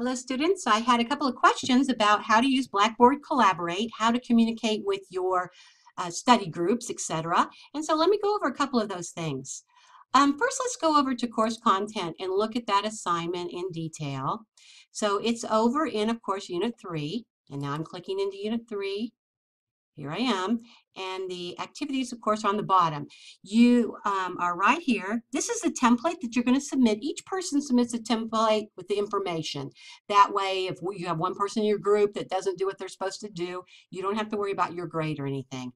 Hello students, I had a couple of questions about how to use Blackboard Collaborate, how to communicate with your study groups, etc. And so let me go over a couple of those things. First, let's go over to course content and look at that assignment in detail. So it's over in, of course, Unit 3, and now I'm clicking into Unit 3. Here I am, and the activities, of course, are on the bottom. You are right here. This is the template that you're going to submit. Each person submits a template with the information. That way, if you have one person in your group that doesn't do what they're supposed to do, you don't have to worry about your grade or anything.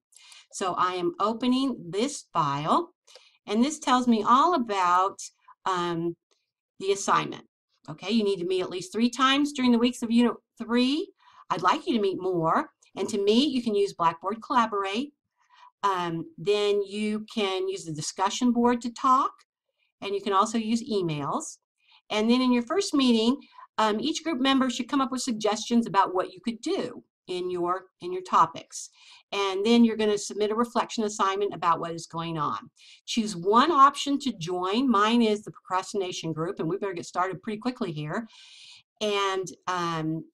So I am opening this file, and this tells me all about the assignment. Okay, you need to meet at least 3 times during the weeks of Unit 3. I'd like you to meet more. And to meet, you can use Blackboard Collaborate. Then you can use the discussion board to talk, and you can also use emails. And then in your first meeting, each group member should come up with suggestions about what you could do in your topics. And then you're going to submit a reflection assignment about what is going on. Choose one option to join. Mine is the procrastination group, and we better get started pretty quickly here. And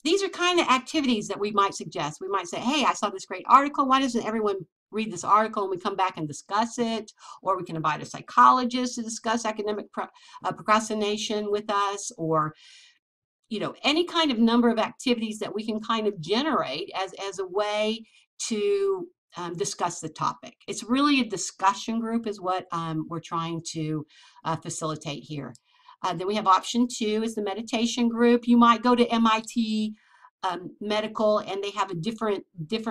these are kind of activities that we might suggest. We might say, hey, I saw this great article. Why doesn't everyone read this article and we come back and discuss it? Or we can invite a psychologist to discuss academic procrastination with us, or any kind of number of activities that we can kind of generate as a way to discuss the topic. It's really a discussion group is what we're trying to facilitate here. Then we have option 2 is the meditation group. You might go to MIT Medical, and they have a different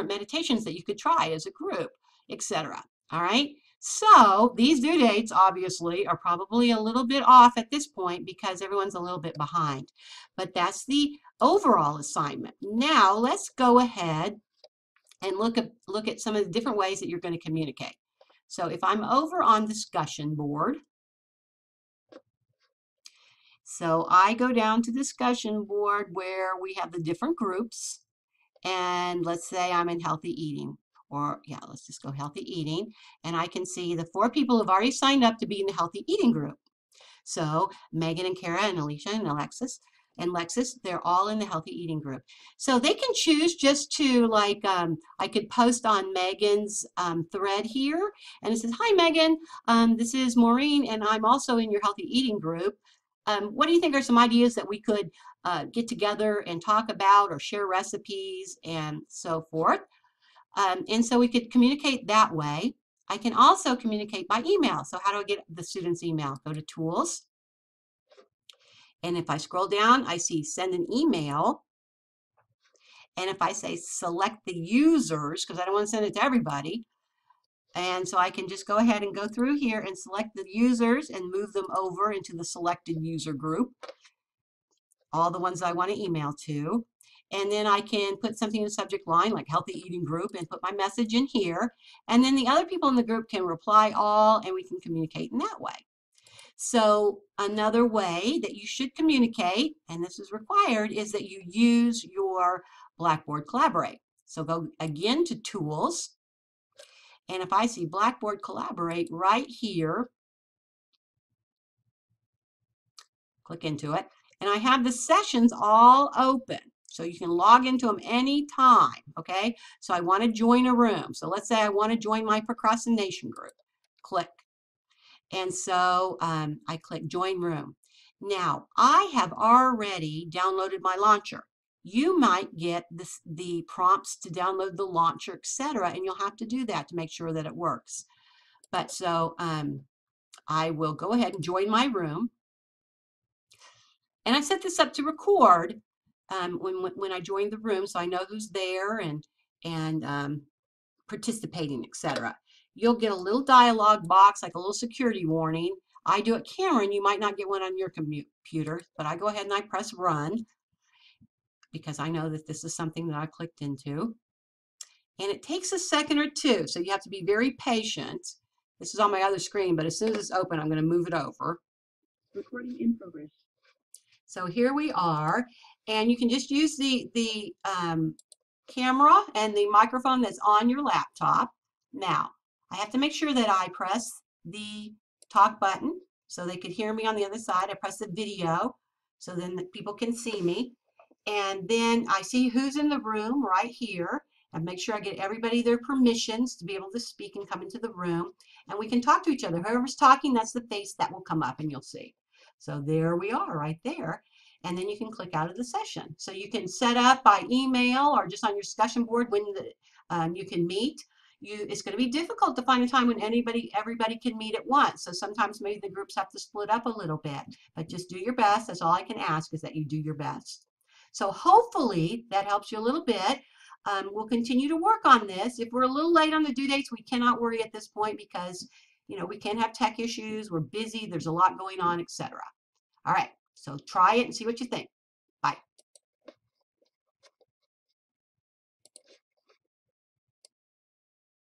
meditations that you could try as a group, etc. All right. So these due dates obviously are probably a little bit off at this point because everyone's a little bit behind. But that's the overall assignment. Now let's go ahead and look at some of the different ways that you're going to communicate. So if I'm over on discussion board, so I go down to discussion board where we have the different groups, and let's say I'm in healthy eating, or yeah, let's just go healthy eating, and I can see the 4 people who have already signed up to be in the healthy eating group. So Megan and Kara and Alicia and Alexis and Lexis, they're all in the healthy eating group. So they can choose just to, like, I could post on Megan's thread here, and it says, hi Megan, this is Maureen, and I'm also in your healthy eating group. What do you think are some ideas that we could get together and talk about, or share recipes and so forth? And so we could communicate that way. I can also communicate by email. So how do I get the student's email? Go to Tools. And if I scroll down, I see Send an Email. And if I say Select the Users, because I don't want to send it to everybody, and so I can just go ahead and go through here and select the users and move them over into the selected user group, all the ones I want to email to. And then I can put something in the subject line like healthy eating group and put my message in here. And then the other people in the group can reply all, and we can communicate in that way. So another way that you should communicate, and this is required, is that you use your Blackboard Collaborate. So go again to Tools. And if I see Blackboard Collaborate right here, click into it, and I have the sessions all open. So you can log into them anytime, okay? So I want to join a room. So let's say I want to join my procrastination group. Click. And so I click Join Room. Now, I have already downloaded my launcher. You might get the prompts to download the launcher, etc., and you'll have to do that to make sure that it works. But so I will go ahead and join my room. And I set this up to record when I join the room, so I know who's there and participating, etc. You'll get a little dialog box, like a little security warning. I do it, Cameron. You might not get one on your computer, but I go ahead and I press Run because I know that this is something that I clicked into. And it takes a second or two, so you have to be very patient. This is on my other screen, but as soon as it's open, I'm going to move it over. Recording in progress. So here we are, and you can just use the camera and the microphone that's on your laptop. Now, I have to make sure that I press the talk button so they could hear me on the other side. I press the video so then the people can see me. And then I see who's in the room right here and make sure I get everybody their permissions to be able to speak and come into the room. And we can talk to each other. Whoever's talking, that's the face that will come up and you'll see. So there we are right there. And then you can click out of the session. So you can set up by email or just on your discussion board when you can meet. It's going to be difficult to find a time when everybody can meet at once. So sometimes maybe the groups have to split up a little bit, but just do your best. That's all I can ask is that you do your best. So hopefully that helps you a little bit. We'll continue to work on this. If we're a little late on the due dates, we cannot worry at this point because, we can have tech issues. We're busy. There's a lot going on, etc. All right. So try it and see what you think.